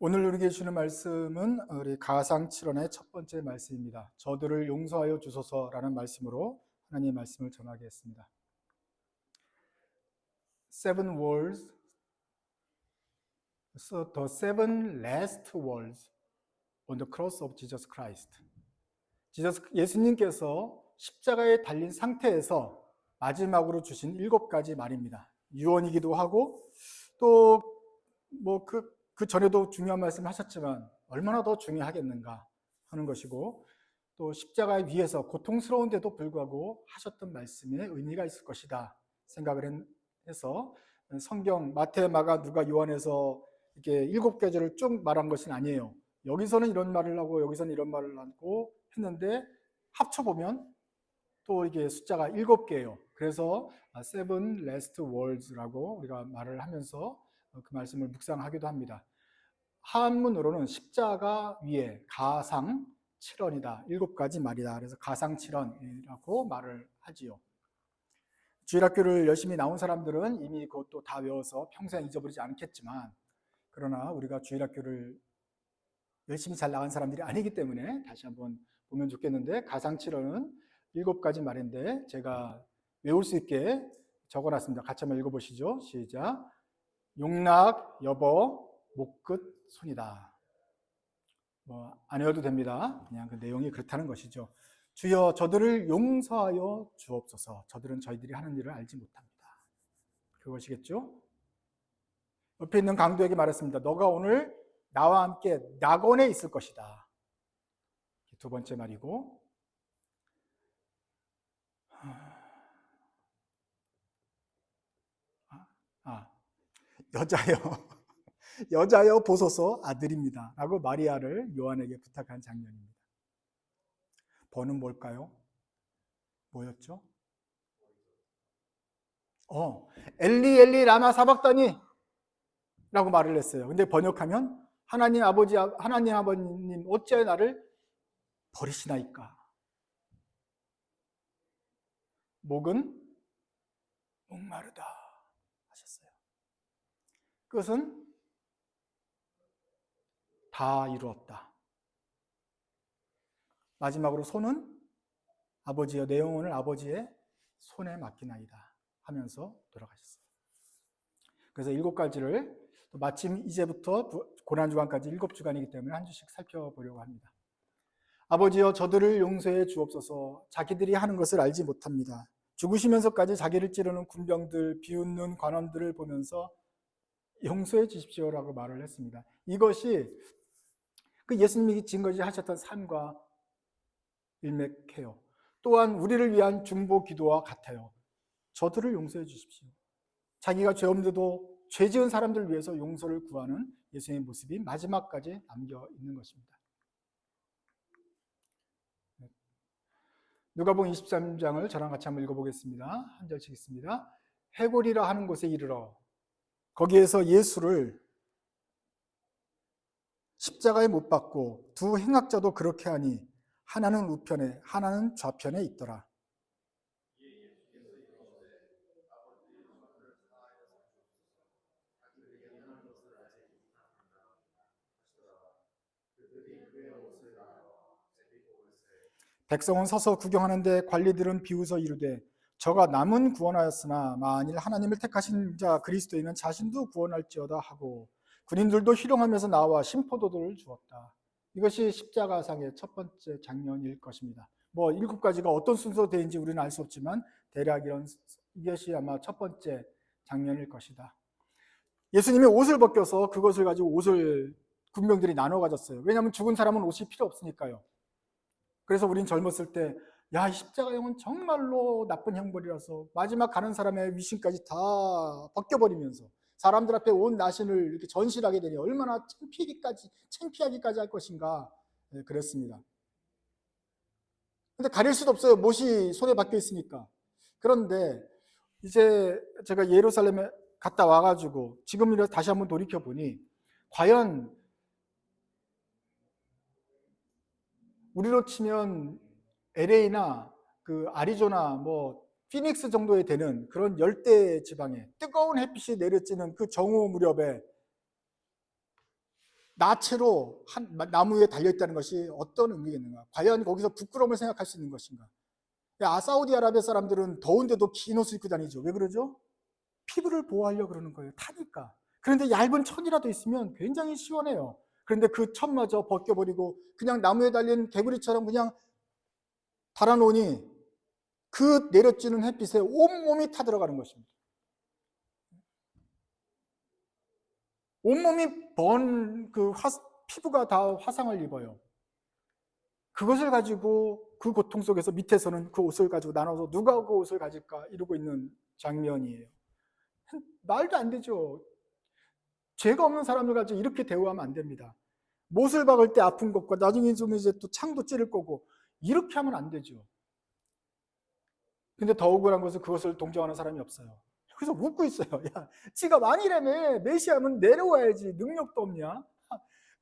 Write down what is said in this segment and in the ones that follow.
오늘 우리에게 주는 말씀은 우리 가상 7원의 첫 번째 말씀입니다. 저들을 용서하여 주소서라는 말씀으로 하나님의 말씀을 전하겠습니다. Seven words, so the seven last words on the cross of Jesus Christ. 예수님께서 십자가에 달린 상태에서 마지막으로 주신 7가지 말입니다. 유언이기도 하고 또 그 전에도 중요한 말씀을 하셨지만 얼마나 더 중요하겠는가 하는 것이고, 또 십자가 위에서 고통스러운데도 불구하고 하셨던 말씀에 의미가 있을 것이다 생각을 해서 성경 마태, 마가, 누가, 요한에서 이렇게 7계절을 쭉 말한 것은 아니에요. 여기서는 이런 말을 하고 여기서는 이런 말을 하고 했는데 합쳐보면 또 이게 숫자가 7개예요. 그래서 seven last words라고 우리가 말을 하면서 그 말씀을 묵상하기도 합니다. 한문으로는 십자가 위에 가상 7원이다. 7가지 말이다. 그래서 가상 7원이라고 말을 하지요. 주일학교를 열심히 나온 사람들은 이미 그것도 다 외워서 평생 잊어버리지 않겠지만, 그러나 우리가 주일학교를 열심히 잘 나간 사람들이 아니기 때문에 다시 한번 보면 좋겠는데, 가상 7원은 7가지 말인데 제가 외울 수 있게 적어놨습니다. 같이 한번 읽어보시죠. 시작. 용락, 여보, 목끝, 손이다. 안 외워도 됩니다. 그냥 그 내용이 그렇다는 것이죠. 주여 저들을 용서하여 주옵소서. 저들은 저희들이 하는 일을 알지 못합니다. 그것이겠죠? 옆에 있는 강도에게 말했습니다. 너가 오늘 나와 함께 낙원에 있을 것이다. 두 번째 말이고, 여자여 여자여 보소서 아들입니다 라고 마리아를 요한에게 부탁한 장면입니다. 번은 뭘까요? 뭐였죠? 엘리 엘리 라마 사박다니 라고 말을 했어요. 근데 번역하면 하나님 아버님 어찌하여 나를 버리시나이까. 목은 목마르다 하셨어요. 그것은 다 이루었다. 마지막으로 손은 아버지여 내 영혼을 아버지의 손에 맡기나이다 하면서 돌아가셨어요. 그래서 7가지를 마침 이제부터 고난주간까지 7주간이기 때문에 한 주씩 살펴보려고 합니다. 아버지여 저들을 용서해 주옵소서. 자기들이 하는 것을 알지 못합니다. 죽으시면서까지 자기를 찌르는 군병들, 비웃는 관원들을 보면서 용서해 주십시오라고 말을 했습니다. 이것이 그 예수님이 지금까지 하셨던 삶과 일맥해요. 또한 우리를 위한 중보 기도와 같아요. 저들을 용서해 주십시오. 자기가 죄 없는데도 죄 지은 사람들을 위해서 용서를 구하는 예수님의 모습이 마지막까지 남겨 있는 것입니다. 누가복음 23장을 저랑 같이 한번 읽어보겠습니다. 한 절씩 있습니다. 해골이라 하는 곳에 이르러 거기에서 예수를 십자가에 못 박고 두 행악자도 그렇게 하니 하나는 우편에 하나는 좌편에 있더라. 백성은 서서 구경하는데 관리들은 비웃어 이르되 저가 남은 구원하였으나 만일 하나님을 택하신 자 그리스도이면 자신도 구원할지어다 하고 군인들도 희롱하면서 나와 심포도들을 주었다. 이것이 십자가상의 첫 번째 장면일 것입니다. 7가지가 어떤 순서로 되는지 우리는 알 수 없지만 대략 이것이 아마 첫 번째 장면일 것이다. 예수님이 옷을 벗겨서 그것을 가지고 옷을 군병들이 나눠 가졌어요. 왜냐하면 죽은 사람은 옷이 필요 없으니까요. 그래서 우린 젊었을 때 야, 이 십자가형은 정말로 나쁜 형벌이라서 마지막 가는 사람의 위신까지 다 벗겨버리면서 사람들 앞에 온 나신을 이렇게 전시를 하게 되니 얼마나 창피하기까지 할 것인가 그랬습니다. 근데 가릴 수도 없어요. 못이 손에 박혀 있으니까. 그런데 이제 제가 예루살렘에 갔다 와가지고 지금 다시 한번 돌이켜보니 과연 우리로 치면 LA나 그 아리조나 피닉스 정도에 되는 그런 열대 지방에 뜨거운 햇빛이 내려쬐는 그 정오 무렵에 나체로 한 나무 위에 달려있다는 것이 어떤 의미겠는가? 과연 거기서 부끄러움을 생각할 수 있는 것인가? 사우디아라비아 사람들은 더운데도 긴 옷을 입고 다니죠. 왜 그러죠? 피부를 보호하려고 그러는 거예요. 타니까. 그런데 얇은 천이라도 있으면 굉장히 시원해요. 그런데 그 천마저 벗겨버리고 그냥 나무에 달린 개구리처럼 그냥 달아놓으니 그 내려지는 햇빛에 온몸이 타들어가는 것입니다. 온몸이 피부가 다 화상을 입어요. 그것을 가지고 그 고통 속에서 밑에서는 그 옷을 가지고 나눠서 누가 그 옷을 가질까 이러고 있는 장면이에요. 말도 안 되죠. 죄가 없는 사람을 가지고 이렇게 대우하면 안 됩니다. 못을 박을 때 아픈 것과 나중에 좀 이제 또 창도 찌를 거고 이렇게 하면 안 되죠. 근데 더 억울한 것은 그것을 동정하는 사람이 없어요. 그래서 웃고 있어요. 야, 지가 왕이라며 메시아면 내려와야지 능력도 없냐?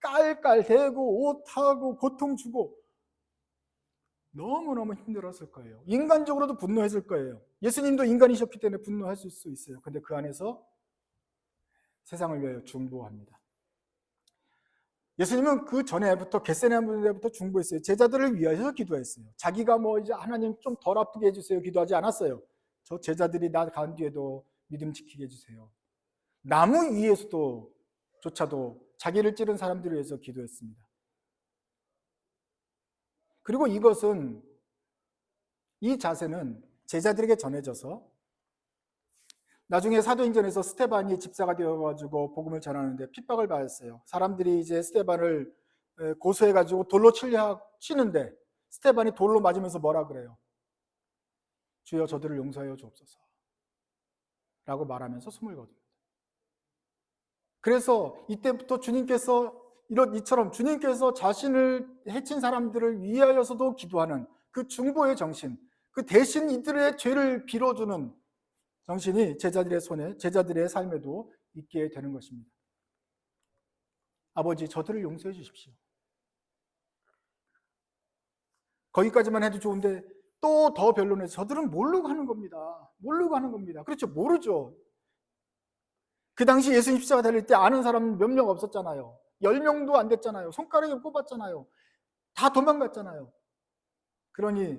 깔깔 대고 옷하고 고통 주고 너무너무 힘들었을 거예요. 인간적으로도 분노했을 거예요. 예수님도 인간이셨기 때문에 분노하실 수 있어요. 근데 그 안에서 세상을 위하여 중보합니다. 예수님은 그 전에부터 겟세마네부터 중보했어요. 제자들을 위하여 기도했어요. 자기가 이제 하나님 좀 덜 아프게 해주세요 기도하지 않았어요. 저 제자들이 나 간 뒤에도 믿음 지키게 해주세요. 나무 위에서도 조차도 자기를 찌른 사람들을 위해서 기도했습니다. 그리고 이 자세는 제자들에게 전해져서 나중에 사도행전에서 스데반이 집사가 되어가지고 복음을 전하는데 핍박을 받았어요. 사람들이 이제 스데반을 고소해가지고 돌로 치는데 스데반이 돌로 맞으면서 뭐라 그래요? 주여 저들을 용서하여 주옵소서 라고 말하면서 숨을 거둡니다. 그래서 이때부터 이처럼 주님께서 자신을 해친 사람들을 위하여서도 기도하는 그 중보의 정신, 그 대신 이들의 죄를 빌어주는 정신이 제자들의 삶에도 있게 되는 것입니다. 아버지, 저들을 용서해 주십시오. 거기까지만 해도 좋은데 또 더 변론해서 저들은 모르고 하는 겁니다. 모르고 하는 겁니다. 그렇죠. 모르죠. 그 당시 예수님 십자가 달릴 때 아는 사람 몇 명 없었잖아요. 10명도 안 됐잖아요. 손가락에 꼽았잖아요. 다 도망갔잖아요. 그러니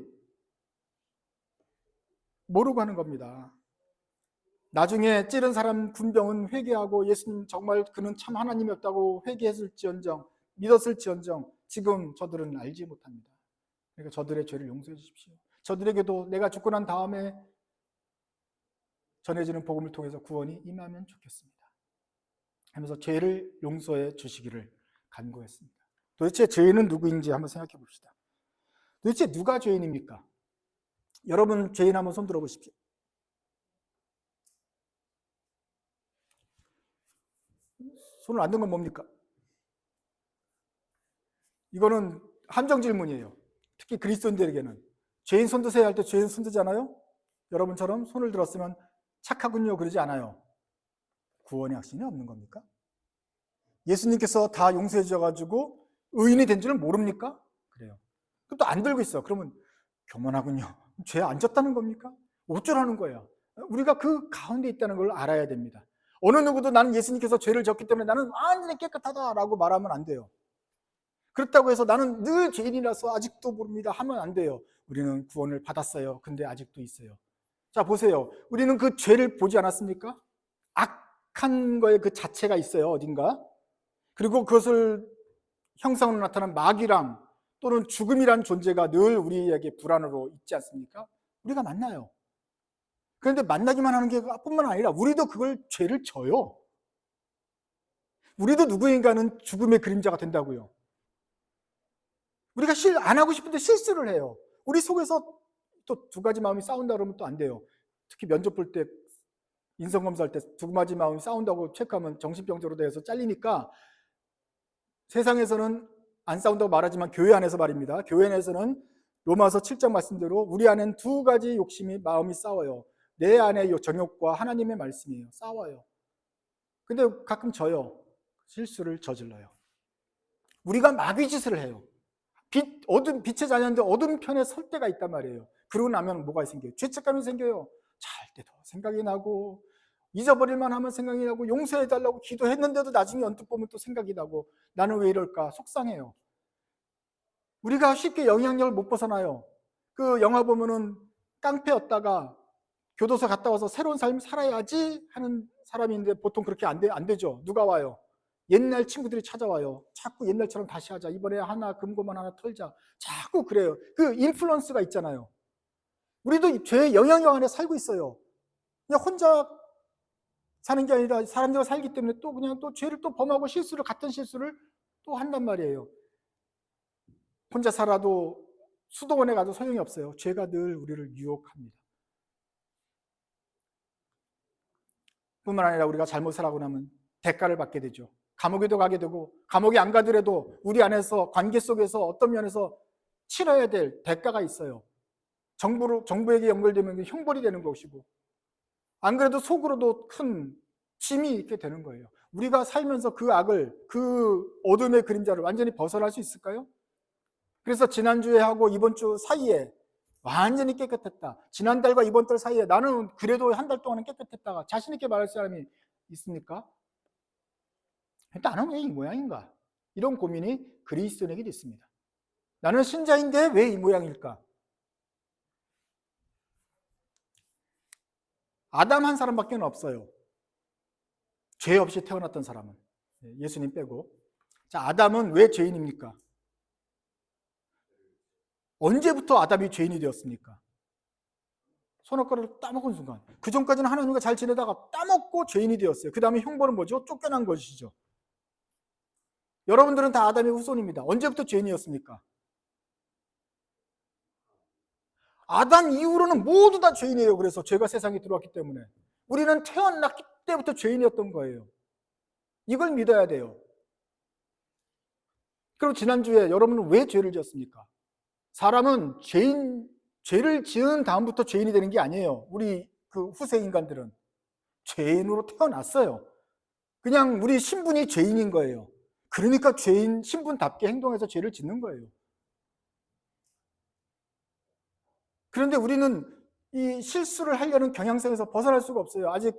모르고 하는 겁니다. 나중에 찌른 사람 군병은 회개하고 예수님 정말 그는 참 하나님이었다고 믿었을지언정 지금 저들은 알지 못합니다. 그러니까 저들의 죄를 용서해 주십시오. 저들에게도 내가 죽고 난 다음에 전해지는 복음을 통해서 구원이 임하면 좋겠습니다 하면서 죄를 용서해 주시기를 간구했습니다. 도대체 죄인은 누구인지 한번 생각해 봅시다. 도대체 누가 죄인입니까? 여러분 죄인 한번 손 들어 보십시오. 손을 안 든 건 뭡니까? 이거는 함정 질문이에요. 특히 그리스도인들에게는. 죄인 손 드세요 할 때 죄인 손 드잖아요. 여러분처럼 손을 들었으면 착하군요 그러지 않아요. 구원의 확신이 없는 겁니까? 예수님께서 다 용서해 주셔가지고 의인이 된 줄은 모릅니까? 그래요. 그럼 또 안 들고 있어. 그러면 교만하군요. 죄 안 졌다는 겁니까? 어쩌라는 거예요. 우리가 그 가운데 있다는 걸 알아야 됩니다. 어느 누구도 나는 예수님께서 죄를 졌기 때문에 나는 완전히 깨끗하다라고 말하면 안 돼요. 그렇다고 해서 나는 늘 죄인이라서 아직도 모릅니다 하면 안 돼요. 우리는 구원을 받았어요. 근데 아직도 있어요. 자 보세요. 우리는 그 죄를 보지 않았습니까? 악한 거에 그 자체가 있어요. 어딘가. 그리고 그것을 형상으로 나타난 마귀랑 또는 죽음이란 존재가 늘 우리에게 불안으로 있지 않습니까? 우리가 만나요. 그런데 만나기만 하는 게 뿐만 아니라 우리도 그걸 죄를 져요. 우리도 누구인가는 죽음의 그림자가 된다고요. 우리가 안 하고 싶은데 실수를 해요. 우리 속에서 또 두 가지 마음이 싸운다 그러면 또 안 돼요. 특히 면접 볼 때 인성검사할 때 두 가지 마음이 싸운다고 체크하면 정신병자로 돼서 잘리니까 세상에서는 안 싸운다고 말하지만 교회 안에서 말입니다. 교회 안에서는 로마서 7장 말씀대로 우리 안엔 두 가지 마음이 싸워요. 내 안의 정욕과 하나님의 말씀이에요. 싸워요. 근데 가끔 져요. 실수를 저질러요. 우리가 마귀짓을 해요. 빛의 자녀인데 어두운 편에 설 때가 있단 말이에요. 그러고 나면 뭐가 생겨요? 죄책감이 생겨요. 잘 때도 생각이 나고 잊어버릴만 하면 생각이 나고 용서해달라고 기도했는데도 나중에 언뜻 보면 또 생각이 나고 나는 왜 이럴까 속상해요. 우리가 쉽게 영향력을 못 벗어나요. 그 영화 보면은 깡패였다가 교도소 갔다 와서 새로운 삶을 살아야지 하는 사람인데 보통 그렇게 안 되죠. 누가 와요? 옛날 친구들이 찾아와요. 자꾸 옛날처럼 다시 하자. 이번에 하나 금고만 하나 털자. 자꾸 그래요. 그 인플루언스가 있잖아요. 우리도 죄의 영향력 안에 살고 있어요. 그냥 혼자 사는 게 아니라 사람들과 살기 때문에 또 그냥 또 죄를 또 범하고 같은 실수를 또 한단 말이에요. 혼자 살아도 수도원에 가도 소용이 없어요. 죄가 늘 우리를 유혹합니다. 뿐만 아니라 우리가 잘못을 하고 나면 대가를 받게 되죠. 감옥에도 가게 되고 감옥에 안 가더라도 우리 안에서 관계 속에서 어떤 면에서 치러야 될 대가가 있어요. 정부에게 연결되면 형벌이 되는 것이고 안 그래도 속으로도 큰 짐이 있게 되는 거예요. 우리가 살면서 그 악을, 그 어둠의 그림자를 완전히 벗어날 수 있을까요? 그래서 지난주에 하고 이번 주 사이에 완전히 깨끗했다. 지난달과 이번 달 사이에 나는 그래도 한 달 동안은 깨끗했다가 자신 있게 말할 사람이 있습니까? 나는 왜 이 모양인가? 이런 고민이 그리스도인에게 있습니다. 나는 신자인데 왜 이 모양일까? 아담 한 사람밖에 없어요. 죄 없이 태어났던 사람은. 예수님 빼고. 자, 아담은 왜 죄인입니까? 언제부터 아담이 죄인이 되었습니까? 선악과를 따먹은 순간. 그 전까지는 하나님과 잘 지내다가 따먹고 죄인이 되었어요. 그 다음에 형벌은 뭐죠? 쫓겨난 것이죠. 여러분들은 다 아담의 후손입니다. 언제부터 죄인이었습니까? 아담 이후로는 모두 다 죄인이에요. 그래서 죄가 세상에 들어왔기 때문에. 우리는 태어났기 때부터 죄인이었던 거예요. 이걸 믿어야 돼요. 그리고 지난주에 여러분은 왜 죄를 지었습니까? 사람은 죄를 지은 다음부터 죄인이 되는 게 아니에요. 우리 그 후세 인간들은 죄인으로 태어났어요. 그냥 우리 신분이 죄인인 거예요. 그러니까 죄인 신분답게 행동해서 죄를 짓는 거예요. 그런데 우리는 이 실수를 하려는 경향성에서 벗어날 수가 없어요. 아직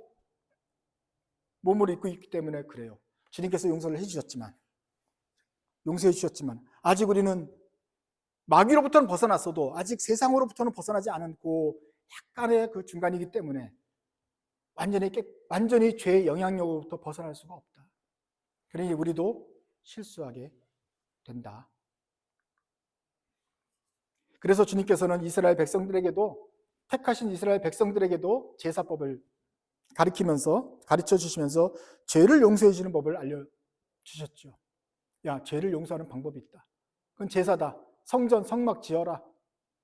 몸을 입고 있기 때문에 그래요. 주님께서 용서를 해주셨지만, 용서해 주셨지만 아직 우리는 마귀로부터는 벗어났어도 아직 세상으로부터는 벗어나지 않고 약간의 그 중간이기 때문에 완전히 죄의 영향력으로부터 벗어날 수가 없다. 그러니 우리도 실수하게 된다. 그래서 주님께서는 이스라엘 백성들에게도, 택하신 이스라엘 백성들에게도 제사법을 가르쳐 주시면서 죄를 용서해 주는 법을 알려주셨죠. 야, 죄를 용서하는 방법이 있다. 그건 제사다. 성전, 성막 지어라.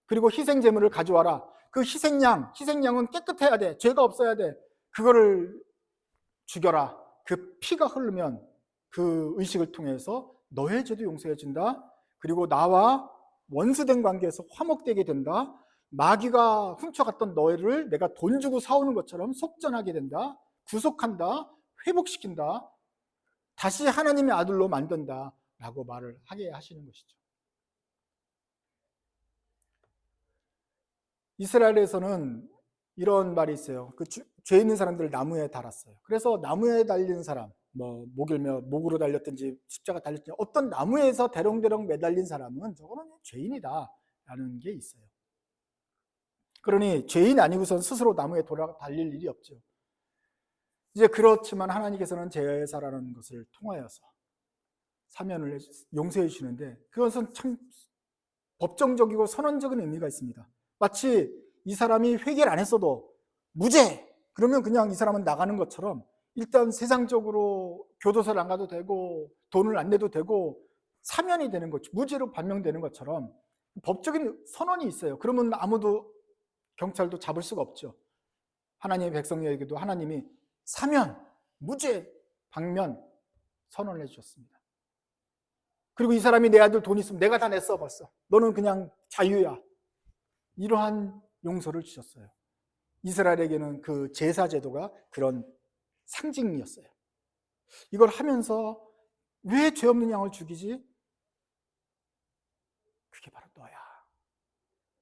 그리고 희생 제물을 가져와라. 그 희생양은 깨끗해야 돼. 죄가 없어야 돼. 그거를 죽여라. 그 피가 흐르면 그 의식을 통해서 너의 죄도 용서해 준다. 그리고 나와 원수된 관계에서 화목되게 된다. 마귀가 훔쳐갔던 너를 내가 돈 주고 사오는 것처럼 속전하게 된다. 구속한다. 회복시킨다. 다시 하나님의 아들로 만든다. 라고 말을 하게 하시는 것이죠. 이스라엘에서는 이런 말이 있어요. 죄 있는 사람들을 나무에 달았어요. 그래서 나무에 달린 사람, 목으로 달렸든지 십자가 달렸든지 어떤 나무에서 대롱대롱 매달린 사람은 저거는 죄인이다 라는 게 있어요. 그러니 죄인 아니고선 스스로 나무에 달릴 일이 없죠. 이제 그렇지만 하나님께서는 제사라는 것을 통하여서 사면을 용서해 주시는데 그것은 참 법정적이고 선언적인 의미가 있습니다. 마치 이 사람이 회개를 안 했어도 무죄! 그러면 그냥 이 사람은 나가는 것처럼 일단 세상적으로 교도소를 안 가도 되고 돈을 안 내도 되고 사면이 되는 거죠. 무죄로 반명되는 것처럼 법적인 선언이 있어요. 그러면 아무도 경찰도 잡을 수가 없죠. 하나님의 백성에게도 하나님이 사면, 무죄, 방면 선언을 해주셨습니다. 그리고 이 사람이 내 아들 돈 있으면 내가 다 냈어 벌써. 너는 그냥 자유야. 이러한 용서를 주셨어요. 이스라엘에게는 그 제사 제도가 그런 상징이었어요. 이걸 하면서 왜 죄 없는 양을 죽이지? 그게 바로 너야.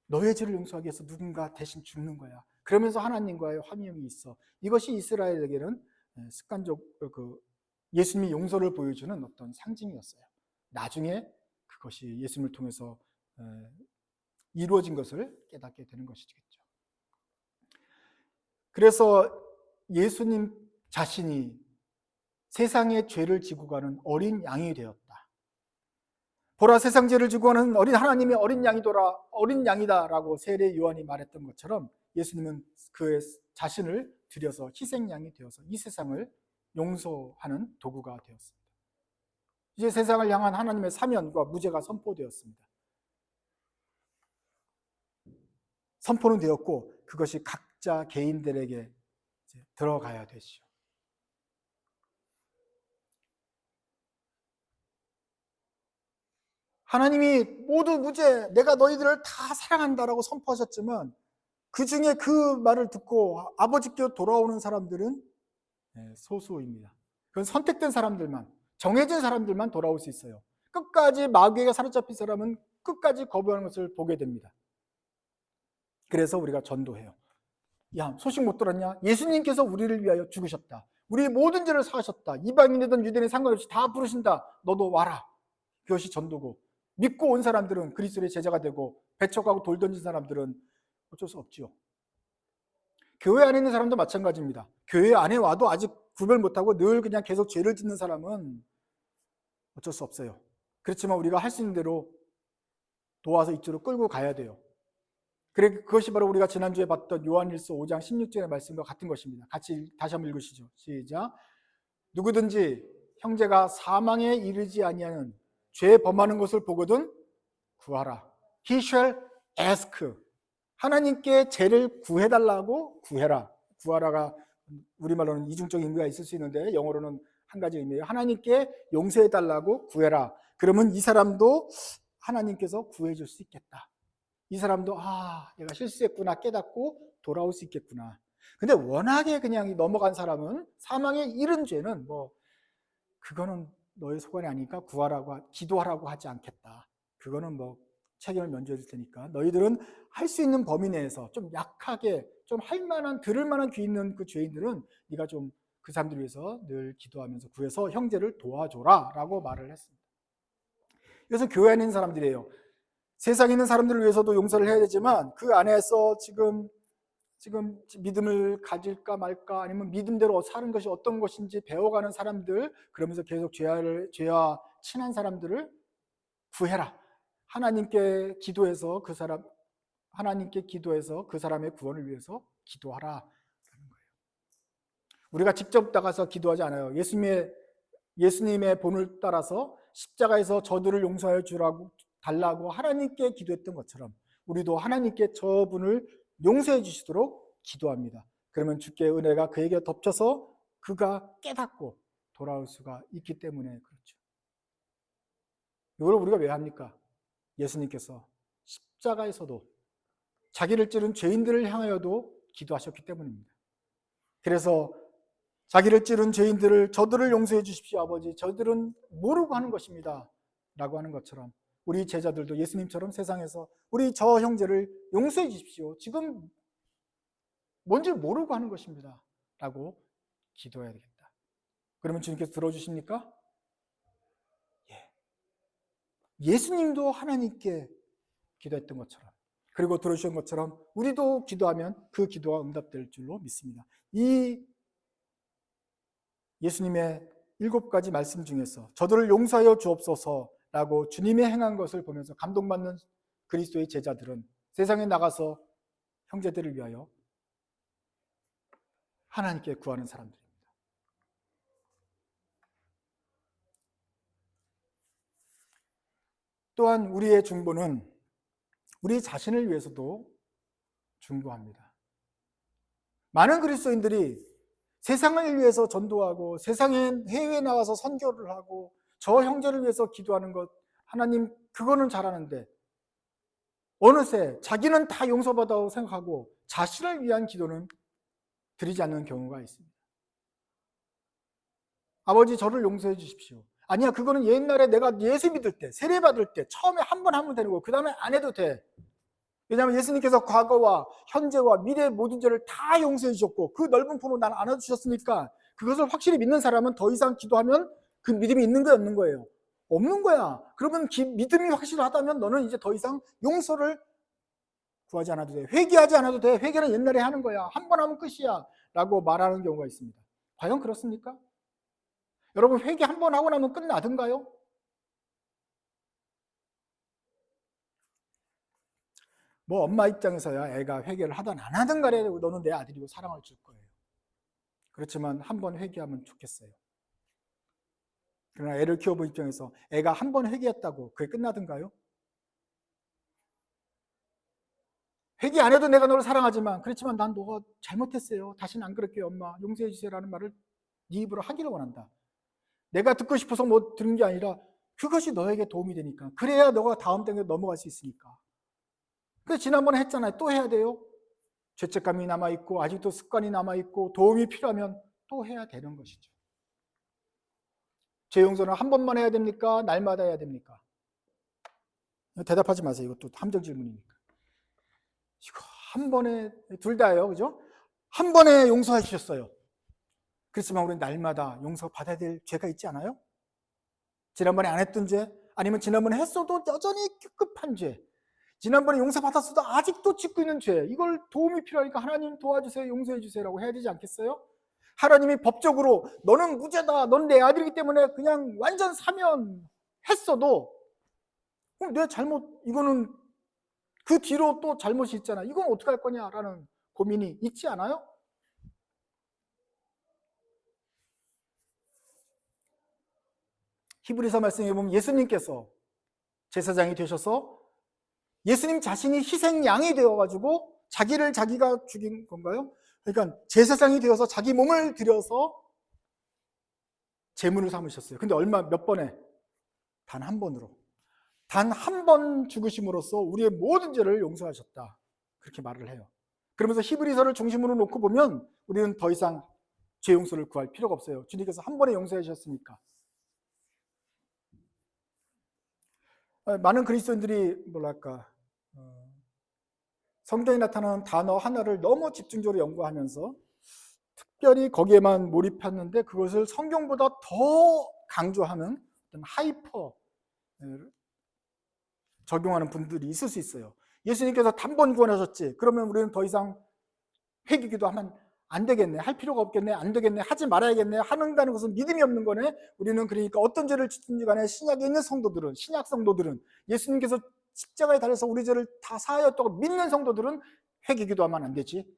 너의 죄를 용서하기 위해서 누군가 대신 죽는 거야. 그러면서 하나님과의 화평이 있어. 이것이 이스라엘에게는 습관적 예수님이 용서를 보여주는 어떤 상징이었어요. 나중에 그것이 예수님을 통해서 이루어진 것을 깨닫게 되는 것이겠죠. 그래서 예수님 자신이 세상의 죄를 지고 가는 어린 양이 되었다. 보라, 세상 죄를 지고 가는 하나님의 어린 양이다라고 세례 요한이 말했던 것처럼 예수님은 그의 자신을 들여서 희생양이 되어서 이 세상을 용서하는 도구가 되었습니다. 이제 세상을 향한 하나님의 사면과 무죄가 선포되었습니다. 선포는 되었고 그것이 각자 개인들에게 들어가야 되죠. 하나님이 모두 무죄, 내가 너희들을 다 사랑한다라고 선포하셨지만 그 중에 그 말을 듣고 아버지께 돌아오는 사람들은 소수입니다. 그건 선택된 사람들만, 정해진 사람들만 돌아올 수 있어요. 끝까지 마귀에게 사로잡힌 사람은 끝까지 거부하는 것을 보게 됩니다. 그래서 우리가 전도해요. 야, 소식 못 들었냐? 예수님께서 우리를 위하여 죽으셨다. 우리의 모든 죄를 사하셨다. 이방인이든 유대인이 상관없이 다 부르신다. 너도 와라. 그것이 전도고, 믿고 온 사람들은 그리스도의 제자가 되고, 배척하고 돌 던진 사람들은 어쩔 수 없지요. 교회 안에 있는 사람도 마찬가지입니다. 교회 안에 와도 아직 구별 못하고 늘 그냥 계속 죄를 짓는 사람은 어쩔 수 없어요. 그렇지만 우리가 할 수 있는 대로 도와서 이쪽으로 끌고 가야 돼요. 그것이 바로 우리가 지난주에 봤던 요한일서 5장 16절의 말씀과 같은 것입니다. 같이 다시 한번 읽으시죠. 시작. 누구든지 형제가 사망에 이르지 아니하는 죄 범하는 것을 보거든 구하라. He shall ask. 하나님께 죄를 구해달라고 구해라. 구하라가 우리말로는 이중적인 의미가 있을 수 있는데 영어로는 한 가지 의미예요. 하나님께 용서해달라고 구해라. 그러면 이 사람도 하나님께서 구해줄 수 있겠다. 이 사람도 내가 실수했구나 깨닫고 돌아올 수 있겠구나. 근데 워낙에 그냥 넘어간 사람은 사망에 이른 죄는 그거는 너의 소관이 아니니까 기도하라고 하지 않겠다. 그거는 책임을 면제해 줄 테니까 너희들은 할 수 있는 범위 내에서 좀 약하게 좀 들을 만한 귀 있는 그 죄인들은 네가 좀 그 사람들을 위해서 늘 기도하면서 구해서 형제를 도와줘라 라고 말을 했습니다. 그래서 교회에 있는 사람들이에요. 세상에 있는 사람들을 위해서도 용서를 해야 되지만 그 안에서 지금 믿음을 가질까 말까 아니면 믿음대로 사는 것이 어떤 것인지 배워가는 사람들, 그러면서 계속 죄와 친한 사람들을 구해라. 하나님께 기도해서 그 사람의 구원을 위해서 기도하라. 우리가 직접 나가서 기도하지 않아요. 예수님의 본을 따라서 십자가에서 저들을 용서하여 달라고 하나님께 기도했던 것처럼 우리도 하나님께 저분을 용서해 주시도록 기도합니다. 그러면 주께 은혜가 그에게 덮쳐서 그가 깨닫고 돌아올 수가 있기 때문에 그렇죠. 이걸 우리가 왜 합니까? 예수님께서 십자가에서도 자기를 찌른 죄인들을 향하여도 기도하셨기 때문입니다. 그래서 자기를 찌른 저들을 용서해 주십시오 아버지, 저들은 모르고 하는 것입니다 라고 하는 것처럼 우리 제자들도 예수님처럼 세상에서 우리 저 형제를 용서해 주십시오, 지금 뭔지 모르고 하는 것입니다 라고 기도해야 되겠다. 그러면 주님께서 들어주십니까? 예수님도 하나님께 기도했던 것처럼, 그리고 들어주신 것처럼 우리도 기도하면 그 기도가 응답될 줄로 믿습니다. 이 예수님의 7가지 말씀 중에서 저들을 용서하여 주옵소서라고 주님이 행한 것을 보면서 감동받는 그리스도의 제자들은 세상에 나가서 형제들을 위하여 하나님께 구하는 사람들입니다. 또한 우리의 중보는 우리 자신을 위해서도 중보합니다. 많은 그리스도인들이 세상을 위해서 전도하고 세상에 해외에 나가서 선교를 하고 저 형제를 위해서 기도하는 것, 하나님 그거는 잘하는데 어느새 자기는 다 용서받았다고 생각하고 자신을 위한 기도는 드리지 않는 경우가 있습니다. 아버지 저를 용서해 주십시오. 아니야, 그거는 옛날에 내가 예수 믿을 때, 세례 받을 때 처음에 한 번 하면 되는 거고 그 다음에 안 해도 돼. 왜냐하면 예수님께서 과거와 현재와 미래의 모든 죄를 다 용서해 주셨고 그 넓은 품으로 날 안아주셨으니까 그것을 확실히 믿는 사람은 더 이상 기도하면 그 믿음이 있는 거야 없는 거예요? 없는 거야. 그러면 믿음이 확실하다면 너는 이제 더 이상 용서를 구하지 않아도 돼. 회개하지 않아도 돼. 회개는 옛날에 하는 거야. 한 번 하면 끝이야 라고 말하는 경우가 있습니다. 과연 그렇습니까? 여러분 회개 한 번 하고 나면 끝나든가요? 뭐 엄마 입장에서야 애가 회개를 하든 안 하든 간에 너는 내 아들이고 사랑을 줄 거예요. 그렇지만 한 번 회개하면 좋겠어요. 그러나 애를 키워본 입장에서 애가 한 번 회개했다고 그게 끝나든가요? 회개 안 해도 내가 너를 사랑하지만 그렇지만 난 너가 잘못했어요. 다시는 안 그럴게요. 엄마 용서해 주세요라는 말을 네 입으로 하기를 원한다. 내가 듣고 싶어서 못 듣는 게 아니라 그것이 너에게 도움이 되니까. 그래야 너가 다음 단계 넘어갈 수 있으니까. 그래서 지난번에 했잖아요. 또 해야 돼요. 죄책감이 남아있고 아직도 습관이 남아있고 도움이 필요하면 또 해야 되는 것이죠. 죄 용서는 한 번만 해야 됩니까? 날마다 해야 됩니까? 대답하지 마세요. 이것도 함정 질문이니까. 이거 한 번에 둘 다예요. 그죠? 한 번에 용서해 주셨어요. 그렇지만 우리는 날마다 용서받아야 될 죄가 있지 않아요? 지난번에 안 했던 죄, 아니면 지난번에 했어도 여전히 급한 죄, 지난번에 용서받았어도 아직도 짓고 있는 죄, 이걸 도움이 필요하니까 하나님 도와주세요, 용서해 주세요라고 해야 되지 않겠어요? 하나님이 법적으로 너는 무죄다, 넌 내 아들이기 때문에 그냥 완전 사면했어도 내 잘못, 이거는 그 뒤로 또 잘못이 있잖아. 이건 어떻게 할 거냐라는 고민이 있지 않아요? 히브리서 말씀에 보면 예수님께서 제사장이 되셔서 예수님 자신이 희생양이 되어가지고 자기를 자기가 죽인 건가요? 그러니까 제사장이 되어서 자기 몸을 들여서 제물을 삼으셨어요. 근데 몇 번에? 단 한 번으로. 단 한 번 죽으심으로써 우리의 모든 죄를 용서하셨다. 그렇게 말을 해요. 그러면서 히브리서를 중심으로 놓고 보면 우리는 더 이상 죄 용서를 구할 필요가 없어요. 주님께서 한 번에 용서해 주셨으니까. 많은 그리스도인들이 뭐랄까 성경에 나타나는 단어 하나를 너무 집중적으로 연구하면서 특별히 거기에만 몰입했는데 그것을 성경보다 더 강조하는 어떤 하이퍼 적용하는 분들이 있을 수 있어요. 예수님께서 단번 구원하셨지. 그러면 우리는 더 이상 회개기도 하면 안 되겠네. 할 필요가 없겠네. 안 되겠네. 하지 말아야겠네. 하는다는 것은 믿음이 없는 거네. 우리는 그러니까 어떤 죄를 짓든지 간에 신약에 있는 성도들은, 신약 성도들은 예수님께서 십자가에 달려서 우리 죄를 다 사하였다고 믿는 성도들은 회개기도 하면 안 되지.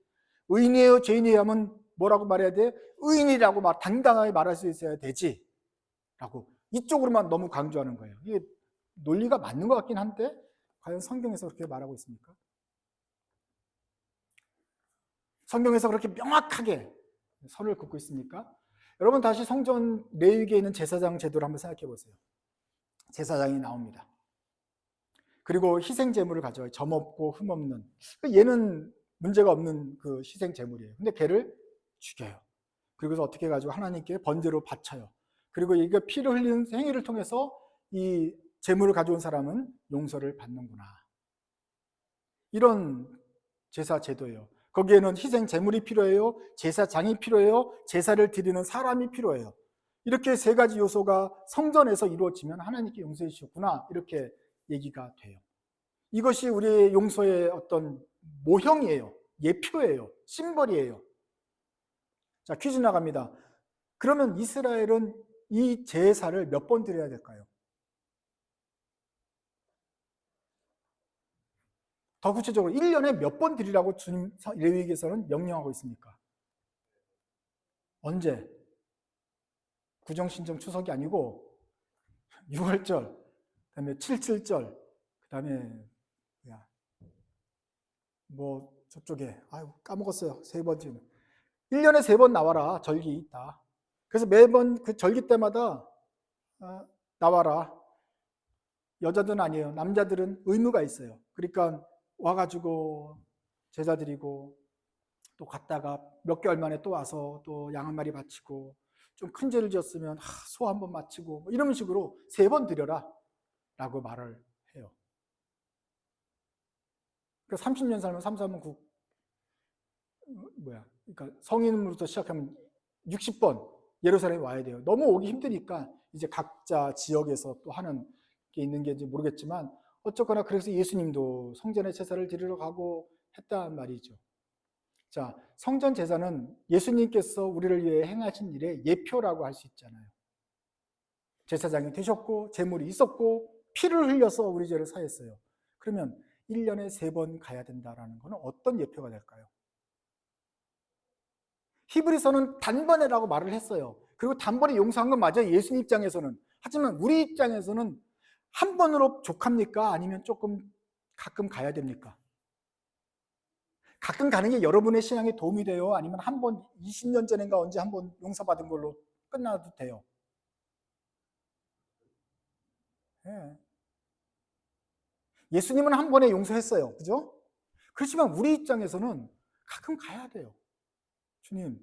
의인이에요, 죄인이에요 하면 뭐라고 말해야 돼? 의인이라고 당당하게 말할 수 있어야 되지. 라고 이쪽으로만 너무 강조하는 거예요. 이게 논리가 맞는 것 같긴 한데 과연 성경에서 그렇게 말하고 있습니까? 성경에서 그렇게 명확하게 선을 긋고 있습니까? 여러분 다시 성전 레위기에 있는 제사장 제도를 한번 생각해 보세요. 제사장이 나옵니다. 그리고 희생 제물을 가져와요. 점 없고 흠 없는. 얘는 문제가 없는 그 희생 제물이에요. 근데 걔를 죽여요. 그리고서 어떻게 해가지고 하나님께 번제로 바쳐요. 그리고 이게 피를 흘리는 행위를 통해서 이 제물을 가져온 사람은 용서를 받는구나. 이런 제사 제도예요. 거기에는 희생 제물이 필요해요. 제사장이 필요해요. 제사를 드리는 사람이 필요해요. 이렇게 세 가지 요소가 성전에서 이루어지면 하나님께 용서해 주셨구나. 이렇게 얘기가 돼요. 이것이 우리의 용서의 어떤 모형이에요. 예표예요. 심벌이에요. 자, 퀴즈 나갑니다. 그러면 이스라엘은 이 제사를 몇 번 드려야 될까요? 더 구체적으로 1년에 몇 번 드리라고 주님 레위기에서는 명령하고 있습니까? 언제? 구정신정 추석이 아니고 6월절, 그다음에 7.7절, 그다음에 뭐 저쪽에 까먹었어요. 세 번쯤. 1년에 3번 나와라. 절기 있다. 그래서 매번 그 절기 때마다 나와라. 여자들은 아니에요. 남자들은 의무가 있어요. 그러니까 와가지고 제사 드리고 또 갔다가 몇 개월 만에 또 와서 또 양 한 마리 바치고 좀 큰 죄를 지었으면 소 한 번 바치고 뭐 이런 식으로 3번 드려라 라고 말을 해요. 그러니까 30년 살면 3, 4면 그러니까 성인으로부터 시작하면 60번 예루살렘에 와야 돼요. 너무 오기 힘드니까 이제 각자 지역에서 또 하는 게 있는 게 모르겠지만 어쨌거나 그래서 예수님도 성전에 제사를 드리러 가고 했단 말이죠. 자, 성전 제사는 예수님께서 우리를 위해 행하신 일의 예표라고 할 수 있잖아요. 제사장이 되셨고 제물이 있었고 피를 흘려서 우리 죄를 사했어요. 그러면 1년에 3번 가야 된다라는 것은 어떤 예표가 될까요? 히브리서는 단번에라고 말을 했어요. 그리고 단번에 용서한 건 맞아요. 예수님 입장에서는. 하지만 우리 입장에서는 한 번으로 족합니까? 아니면 조금 가끔 가야 됩니까? 가끔 가는 게 여러분의 신앙에 도움이 돼요? 아니면 한 번 20년 전인가 언제 한 번 용서받은 걸로 끝나도 돼요? 예. 예수님은 한 번에 용서했어요. 그죠? 그렇지만 우리 입장에서는 가끔 가야 돼요. 주님,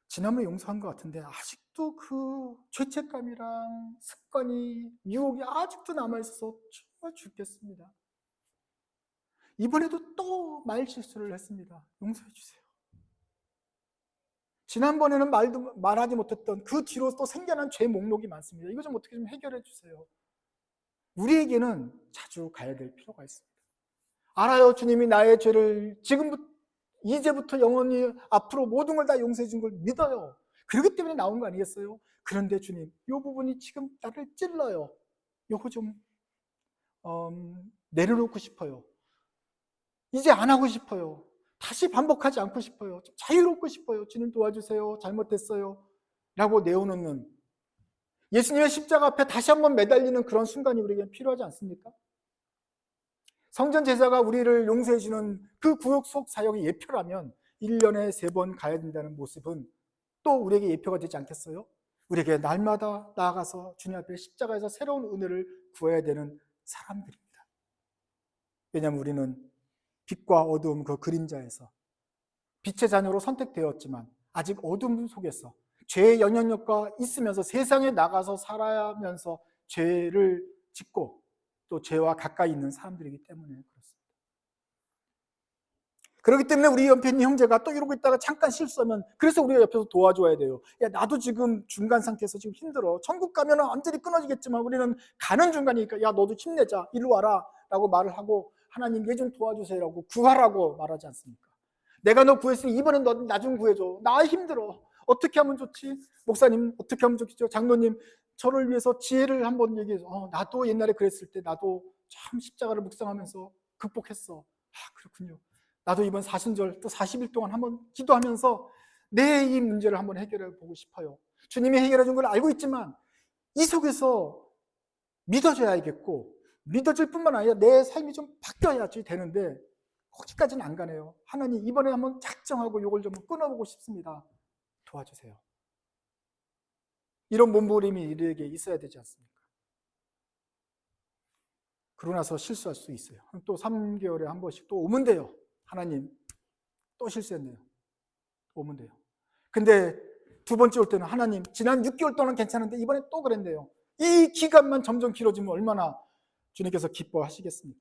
지난번에 용서한 것 같은데 아직도 그 죄책감이랑 습관이, 유혹이 아직도 남아있어서 정말 죽겠습니다. 이번에도 또 말 실수를 했습니다. 용서해 주세요. 지난번에는 말하지 못했던 그 뒤로 또 생겨난 죄 목록이 많습니다. 이거 좀 어떻게 좀 해결해 주세요. 우리에게는 자주 가야 될 필요가 있습니다. 알아요. 주님이 나의 죄를 지금부터 이제부터 영원히 앞으로 모든 걸 다 용서해 준 걸 믿어요. 그렇기 때문에 나온 거 아니겠어요? 그런데 주님, 이 부분이 지금 나를 찔러요. 이거 좀 내려놓고 싶어요. 이제 안 하고 싶어요. 다시 반복하지 않고 싶어요. 좀 자유롭고 싶어요. 주님 도와주세요. 잘못했어요. 라고 내어놓는 예수님의 십자가 앞에 다시 한번 매달리는 그런 순간이 우리에게 필요하지 않습니까? 성전 제사가 우리를 용서해 주는 그 구속 사역의 예표라면 1년에 3번 가야 된다는 모습은 또 우리에게 예표가 되지 않겠어요? 우리에게 날마다 나아가서 주님 앞에 십자가에서 새로운 은혜를 구해야 되는 사람들입니다. 왜냐하면 우리는 빛과 어두움 그 그림자에서 빛의 자녀로 선택되었지만 아직 어둠 속에서 죄의 영향력과 있으면서 세상에 나가서 살아가면서 죄를 짓고 또 죄와 가까이 있는 사람들이기 때문에 그렇습니다. 그렇기 때문에 우리 옆에 있는 형제가 또 이러고 있다가 잠깐 실수하면 그래서 우리가 옆에서 도와줘야 돼요. 야, 나도 지금 중간 상태에서 지금 힘들어. 천국 가면 완전히 끊어지겠지만 우리는 가는 중간이니까 야, 너도 힘내자. 이리로 와라. 라고 말을 하고 하나님 얘 좀 도와주세요. 라고 구하라고 말하지 않습니까? 내가 너 구했으니 이번엔 너 나 좀 구해줘. 나 힘들어. 어떻게 하면 좋지? 목사님 어떻게 하면 좋겠죠? 장로님 저를 위해서 지혜를 한번 얘기해서 나도 옛날에 그랬을 때 나도 참 십자가를 묵상하면서 극복했어. 아, 그렇군요. 나도 이번 사순절 또 40일 동안 한번 기도하면서 내 이 문제를 한번 해결해 보고 싶어요. 주님이 해결해 준 걸 알고 있지만 이 속에서 믿어줘야겠고 믿어질 뿐만 아니라 내 삶이 좀 바뀌어야지 되는데 거기까지는 안 가네요. 하나님 이번에 한번 작정하고 이걸 좀 끊어보고 싶습니다. 도와주세요. 이런 몸부림이 우리에게 있어야 되지 않습니까? 그러고 나서 실수할 수 있어요. 또 3개월에 한 번씩 또 오면 돼요. 하나님 또 실수했네요. 오면 돼요. 근데 두 번째 올 때는 하나님 지난 6개월 동안 괜찮은데 이번에 또 그랬네요. 이 기간만 점점 길어지면 얼마나 주님께서 기뻐하시겠습니까?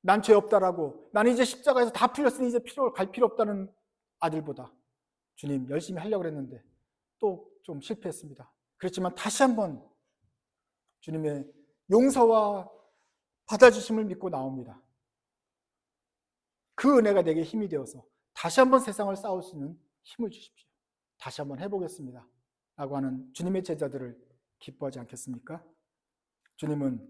난 죄 없다라고 난 이제 십자가에서 다 풀렸으니 이제 갈 필요 없다는 아들보다 주님 열심히 하려고 했는데 또 좀 실패했습니다. 그렇지만 다시 한번 주님의 용서와 받아주심을 믿고 나옵니다. 그 은혜가 내게 힘이 되어서 다시 한번 세상을 싸울 수 있는 힘을 주십시오. 다시 한번 해보겠습니다. 라고 하는 주님의 제자들을 기뻐하지 않겠습니까? 주님은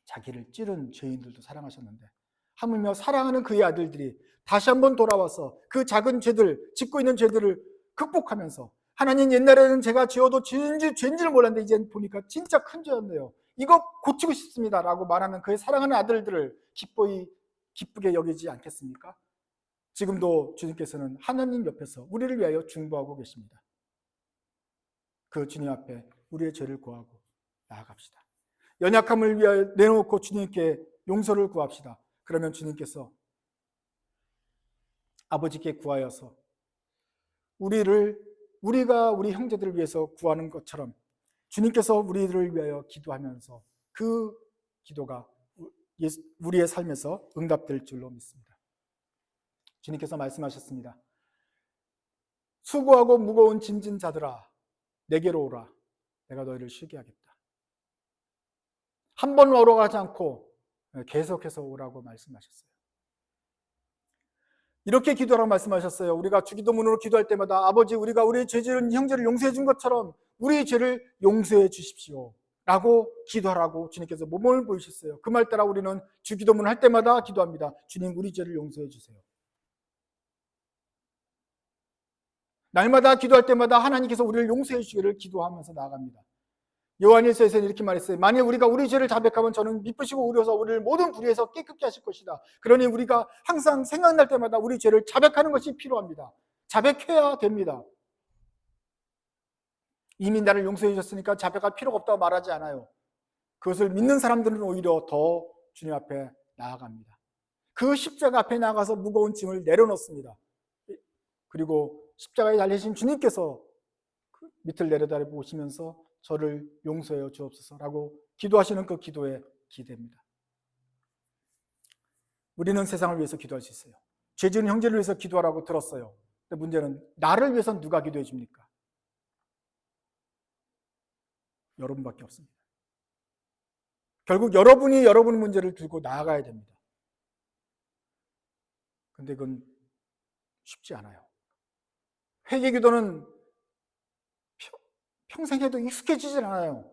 자기를 찌른 죄인들도 사랑하셨는데 하물며 사랑하는 그의 아들들이 다시 한번 돌아와서 그 작은 죄들, 짓고 있는 죄들을 극복하면서 하나님 옛날에는 제가 지어도 죄인지를 몰랐는데 이제 보니까 진짜 큰 죄였네요. 이거 고치고 싶습니다. 라고 말하는 그의 사랑하는 아들들을 기쁘게 여기지 않겠습니까? 지금도 주님께서는 하나님 옆에서 우리를 위하여 중보하고 계십니다. 그 주님 앞에 우리의 죄를 구하고 나아갑시다. 연약함을 위하여 내놓고 주님께 용서를 구합시다. 그러면 주님께서 아버지께 구하여서 우리가 우리 형제들을 위해서 구하는 것처럼 주님께서 우리를 위하여 기도하면서 그 기도가 우리의 삶에서 응답될 줄로 믿습니다. 주님께서 말씀하셨습니다. 수고하고 무거운 짐진 자들아 내게로 오라. 내가 너희를 쉬게 하겠다. 한 번 오러 가지 않고 계속해서 오라고 말씀하셨어요. 이렇게 기도하라고 말씀하셨어요. 우리가 주기도문으로 기도할 때마다 아버지 우리가 우리의 죄지은 형제를 용서해 준 것처럼 우리의 죄를 용서해 주십시오 라고 기도하라고 주님께서 모범을 보이셨어요. 그 말 따라 우리는 주기도문을 할 때마다 기도합니다. 주님 우리 죄를 용서해 주세요. 날마다 기도할 때마다 하나님께서 우리를 용서해 주시기를 기도하면서 나아갑니다. 요한일서에서는 이렇게 말했어요. 만일 우리가 우리 죄를 자백하면 저는 미쁘시고 의로서 우리를 모든 불의에서 깨끗게 하실 것이다. 그러니 우리가 항상 생각날 때마다 우리 죄를 자백하는 것이 필요합니다. 자백해야 됩니다. 이미 나를 용서해 주셨으니까 자백할 필요가 없다고 말하지 않아요. 그것을 믿는 사람들은 오히려 더 주님 앞에 나아갑니다. 그 십자가 앞에 나가서 무거운 짐을 내려놓습니다. 그리고 십자가에 달리신 주님께서 밑을 내려다려 보시면서 저를 용서해 주옵소서라고 기도하시는 그 기도에 기대입니다. 우리는 세상을 위해서 기도할 수 있어요. 죄 지은 형제를 위해서 기도하라고 들었어요. 근데 문제는 나를 위해서는 누가 기도해 줍니까? 여러분밖에 없습니다. 결국 여러분이 여러분의 문제를 들고 나아가야 됩니다. 근데 그건 쉽지 않아요. 회개 기도는 평생 해도 익숙해지질 않아요.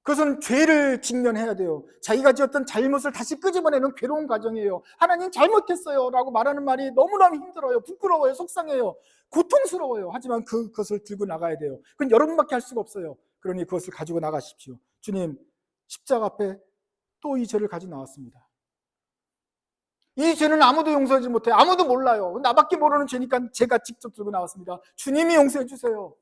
그것은 죄를 직면해야 돼요. 자기가 지었던 잘못을 다시 끄집어내는 괴로운 과정이에요. 하나님 잘못했어요 라고 말하는 말이 너무너무 힘들어요. 부끄러워요. 속상해요. 고통스러워요. 하지만 그것을 들고 나가야 돼요. 그건 여러분밖에 할 수가 없어요. 그러니 그것을 가지고 나가십시오. 주님 십자가 앞에 또 이 죄를 가지고 나왔습니다. 이 죄는 아무도 용서하지 못해요. 아무도 몰라요. 나밖에 모르는 죄니까 제가 직접 들고 나왔습니다. 주님이 용서해 주세요.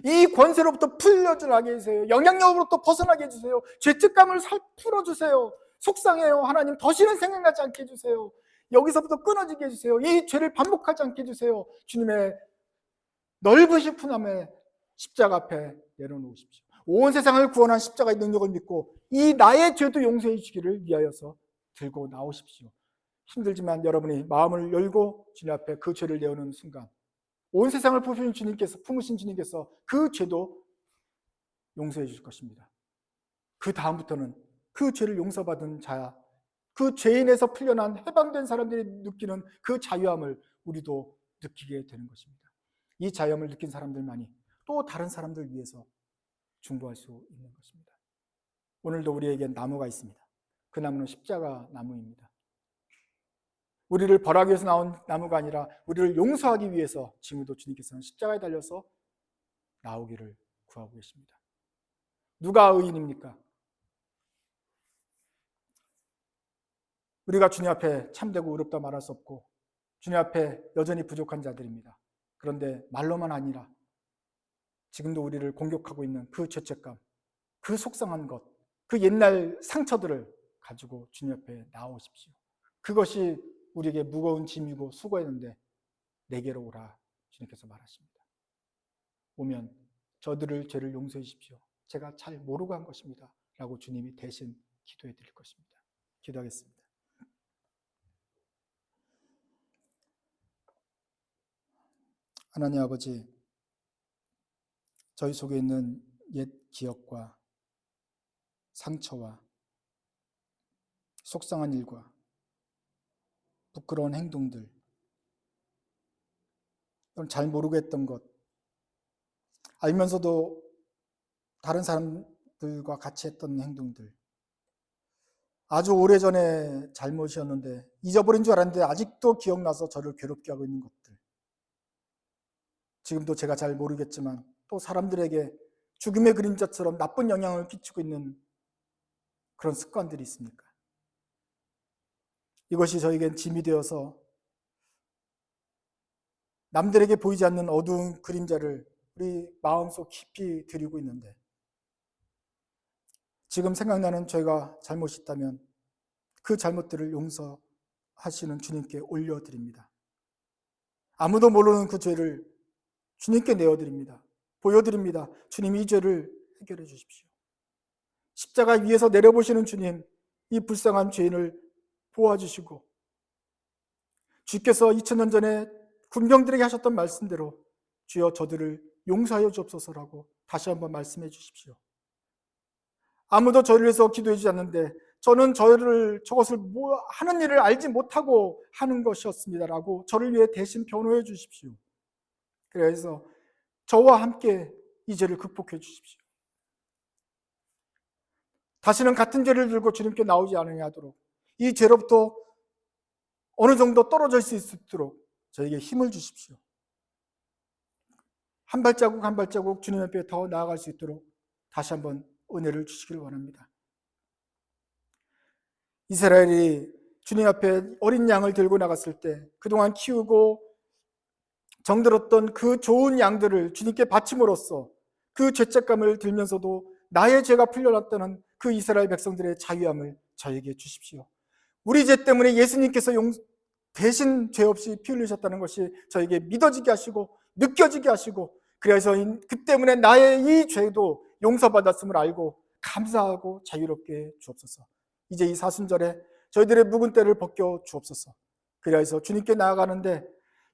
이 권세로부터 풀려나게 해주세요. 영향력으로부터 벗어나게 해주세요. 죄책감을 풀어주세요. 속상해요. 하나님 다시는 생각나지 않게 해주세요. 여기서부터 끊어지게 해주세요. 이 죄를 반복하지 않게 해주세요. 주님의 넓으신 품함에 십자가 앞에 내려놓으십시오. 온 세상을 구원한 십자가의 능력을 믿고 이 나의 죄도 용서해 주시기를 위하여서 들고 나오십시오. 힘들지만 여러분이 마음을 열고 주님 앞에 그 죄를 내어놓는 순간 온 세상을 품으신 주님께서 그 죄도 용서해 주실 것입니다. 그 다음부터는 그 죄를 용서받은 자, 그 죄인에서 풀려난 해방된 사람들이 느끼는 그 자유함을 우리도 느끼게 되는 것입니다. 이 자유함을 느낀 사람들만이 또 다른 사람들 위해서 중보할 수 있는 것입니다. 오늘도 우리에게 나무가 있습니다. 그 나무는 십자가 나무입니다. 우리를 벌하기 위해서 나온 나무가 아니라 우리를 용서하기 위해서 지금도 주님께서는 십자가에 달려서 나오기를 구하고 계십니다. 누가 의인입니까? 우리가 주님 앞에 참되고 의롭다 말할 수 없고 주님 앞에 여전히 부족한 자들입니다. 그런데 말로만 아니라 지금도 우리를 공격하고 있는 그 죄책감, 그 속상한 것, 그 옛날 상처들을 가지고 주님 앞에 나오십시오. 그것이 우리에게 무거운 짐이고 수고했는데 내게로 오라 주님께서 말하십니다. 오면 저들을 죄를 용서해 주십시오. 제가 잘 모르고 한 것입니다 라고 주님이 대신 기도해 드릴 것입니다. 기도하겠습니다. 하나님 아버지, 저희 속에 있는 옛 기억과 상처와 속상한 일과 부끄러운 행동들, 잘 모르고 했던 것, 알면서도 다른 사람들과 같이 했던 행동들, 아주 오래전에 잘못이었는데 잊어버린 줄 알았는데 아직도 기억나서 저를 괴롭게 하고 있는 것들, 지금도 제가 잘 모르겠지만 또 사람들에게 죽음의 그림자처럼 나쁜 영향을 끼치고 있는 그런 습관들이 있습니까? 이것이 저에겐 짐이 되어서 남들에게 보이지 않는 어두운 그림자를 우리 마음속 깊이 들이고 있는데 지금 생각나는 저희가 잘못이 있다면 그 잘못들을 용서하시는 주님께 올려드립니다. 아무도 모르는 그 죄를 주님께 내어드립니다. 보여드립니다. 주님 이 죄를 해결해 주십시오. 십자가 위에서 내려보시는 주님, 이 불쌍한 죄인을 보아주시고 주께서 2000년 전에 군병들에게 하셨던 말씀대로 주여 저들을 용서하여 주옵소서라고 다시 한번 말씀해 주십시오. 아무도 저를 위해서 기도해 주지 않는데 저는 저것을 하는 일을 알지 못하고 하는 것이었습니다라고 저를 위해 대신 변호해 주십시오. 그래서 저와 함께 이 죄를 극복해 주십시오. 다시는 같은 죄를 들고 주님께 나오지 않으려 하도록 이 죄로부터 어느 정도 떨어질 수 있도록 저에게 힘을 주십시오. 한 발자국 한 발자국 주님 앞에 더 나아갈 수 있도록 다시 한번 은혜를 주시길 원합니다. 이스라엘이 주님 앞에 어린 양을 들고 나갔을 때 그동안 키우고 정들었던 그 좋은 양들을 주님께 바침으로써 그 죄책감을 들면서도 나의 죄가 풀려났다는 그 이스라엘 백성들의 자유함을 저에게 주십시오. 우리 죄 때문에 예수님께서 대신 죄 없이 피 흘리셨다는 것이 저에게 믿어지게 하시고 느껴지게 하시고 그래서 그 때문에 나의 이 죄도 용서받았음을 알고 감사하고 자유롭게 주옵소서. 이제 이 사순절에 저희들의 묵은 때를 벗겨 주옵소서. 그래서 주님께 나아가는데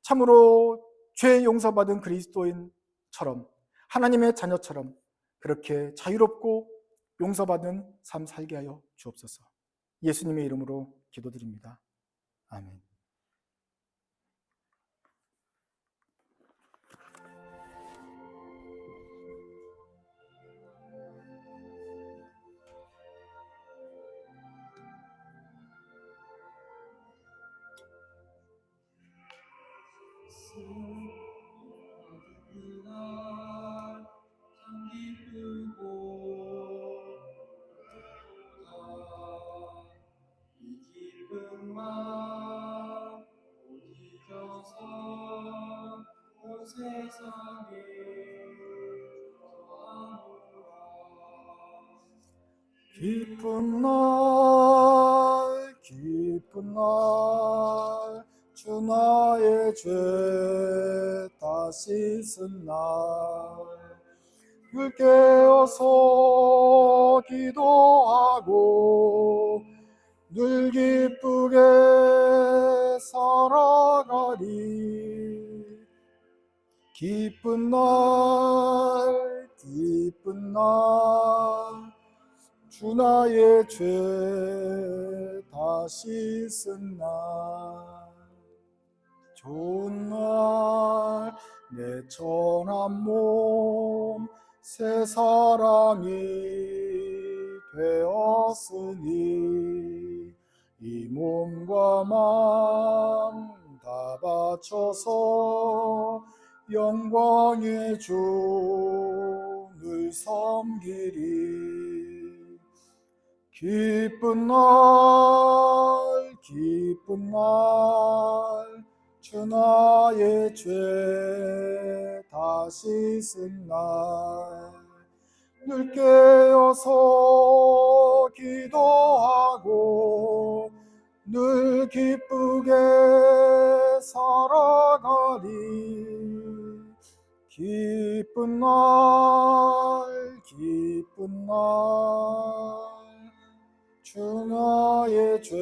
참으로 죄 용서받은 그리스도인처럼 하나님의 자녀처럼 그렇게 자유롭고 용서받은 삶 살게 하여 주옵소서. 예수님의 이름으로 기도드립니다. 아멘. 기쁜 날 주 나의 죄 다 씻은 날 늘 깨어서 기도하고 늘 기쁘게 살아가리. 기쁜 날 주 나의 죄 다 씻은 날 좋은 날 내 천한 몸 새 사람이 되었으니 이 몸과 맘 다 바쳐서 영광의 주를 섬기리. 기쁜 날 주 나의 죄 다 씻은 날 늘 깨어서 기도하고 늘 기쁘게 살아가리. 기쁜 날 주 나의 죄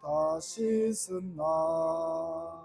다 씻은 날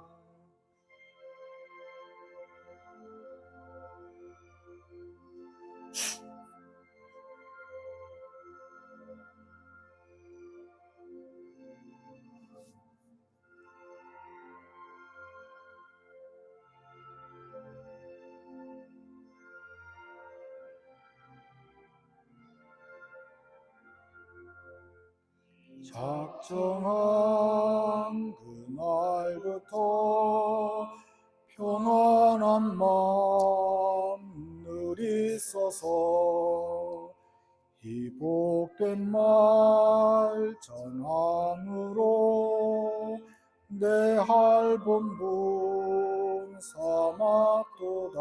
작정한 그날부터 평안한 마음 늘 있어서 희복된 말 전함으로 내 할본분 삼았도다.